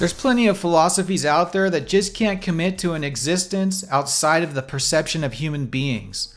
There's plenty of philosophies out there that just can't commit to an existence outside of the perception of human beings.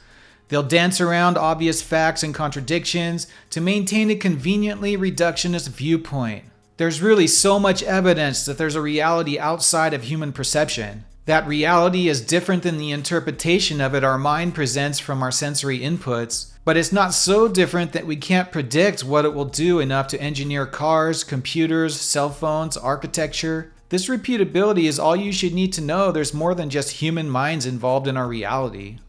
They'll dance around obvious facts and contradictions to maintain a conveniently reductionist viewpoint. There's really so much evidence that there's a reality outside of human perception. That reality is different than the interpretation of it our mind presents from our sensory inputs, but it's not so different that we can't predict what it will do enough to engineer cars, computers, cell phones, architecture. This repeatability is all you should need to know there's more than just human minds involved in our reality.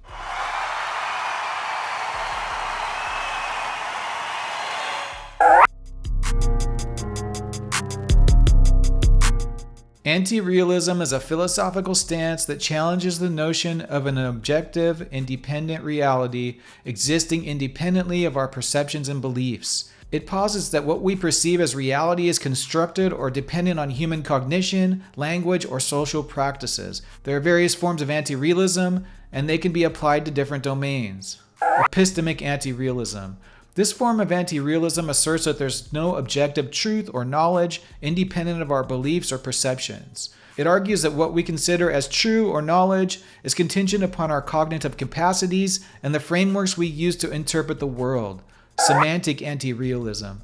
Anti-realism is a philosophical stance that challenges the notion of an objective, independent reality existing independently of our perceptions and beliefs. It posits that what we perceive as reality is constructed or dependent on human cognition, language, or social practices. There are various forms of anti-realism, and they can be applied to different domains. Epistemic anti-realism. This form of anti-realism asserts that there's no objective truth or knowledge independent of our beliefs or perceptions. It argues that what we consider as true or knowledge is contingent upon our cognitive capacities and the frameworks we use to interpret the world. Semantic anti-realism.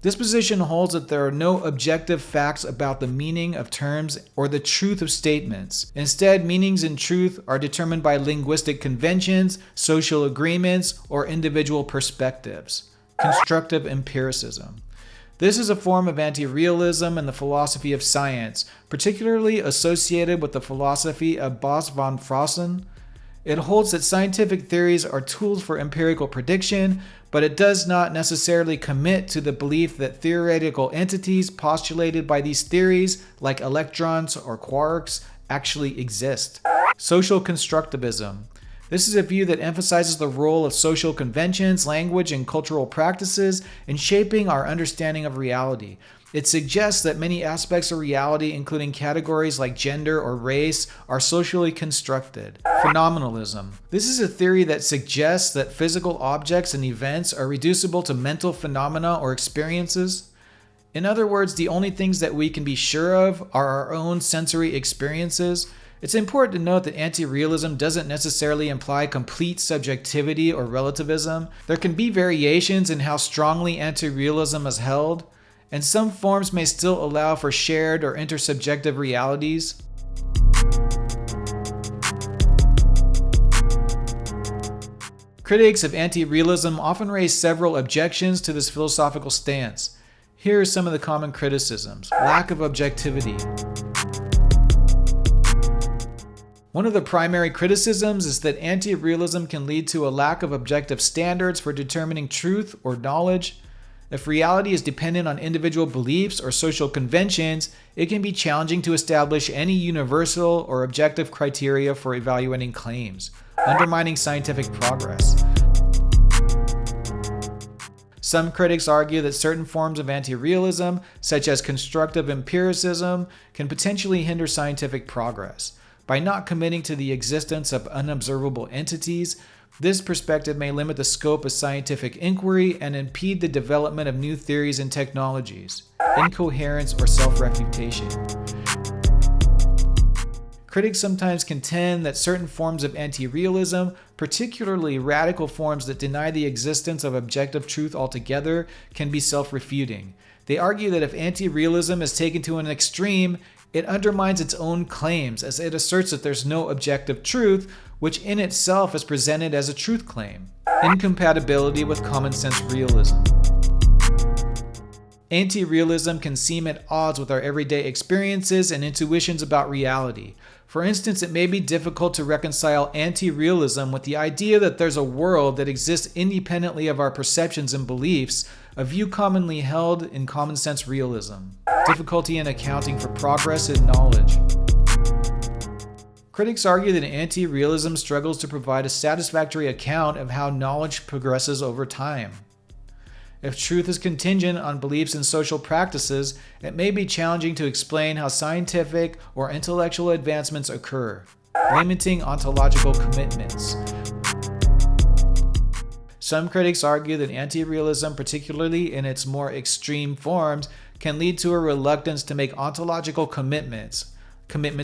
This position holds that there are no objective facts about the meaning of terms or the truth of statements. Instead, meanings and truth are determined by linguistic conventions, social agreements, or individual perspectives. Constructive empiricism. This is a form of anti-realism in the philosophy of science, particularly associated with the philosophy of Bos von Frossen. It holds that scientific theories are tools for empirical prediction, but it does not necessarily commit to the belief that theoretical entities postulated by these theories, like electrons or quarks, actually exist. Social constructivism. This is a view that emphasizes the role of social conventions, language, and cultural practices in shaping our understanding of reality. It suggests that many aspects of reality, including categories like gender or race, are socially constructed. Phenomenalism. This is a theory that suggests that physical objects and events are reducible to mental phenomena or experiences. In other words, the only things that we can be sure of are our own sensory experiences. It's important to note that anti-realism doesn't necessarily imply complete subjectivity or relativism. There can be variations in how strongly anti-realism is held, and some forms may still allow for shared or intersubjective realities. Critics of anti-realism often raise several objections to this philosophical stance. Here are some of the common criticisms. Lack of objectivity. One of the primary criticisms is that anti-realism can lead to a lack of objective standards for determining truth or knowledge. If reality is dependent on individual beliefs or social conventions, it can be challenging to establish any universal or objective criteria for evaluating claims, undermining scientific progress. Some critics argue that certain forms of anti-realism, such as constructive empiricism, can potentially hinder scientific progress. By not committing to the existence of unobservable entities, this perspective may limit the scope of scientific inquiry and impede the development of new theories and technologies. Incoherence or self-refutation. Critics sometimes contend that certain forms of anti-realism, particularly radical forms that deny the existence of objective truth altogether, can be self-refuting. They argue that if anti-realism is taken to an extreme, it undermines its own claims, as it asserts that there's no objective truth, which in itself is presented as a truth claim. Incompatibility with common sense realism. Anti-realism can seem at odds with our everyday experiences and intuitions about reality. For instance, it may be difficult to reconcile anti-realism with the idea that there's a world that exists independently of our perceptions and beliefs, a view commonly held in common sense realism. Difficulty in accounting for progress in knowledge. Critics argue that anti-realism struggles to provide a satisfactory account of how knowledge progresses over time. If truth is contingent on beliefs and social practices, it may be challenging to explain how scientific or intellectual advancements occur. Limiting ontological commitments. Some critics argue that anti-realism, particularly in its more extreme forms, can lead to a reluctance to make ontological commitments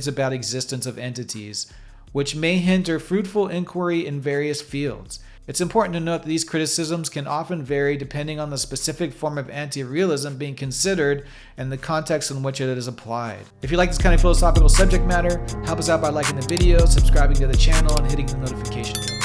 about existence of entities, which may hinder fruitful inquiry in various fields. It's important to note that these criticisms can often vary depending on the specific form of anti-realism being considered and the context in which it is applied. If you like this kind of philosophical subject matter, help us out by liking the video, subscribing to the channel, and hitting the notification bell.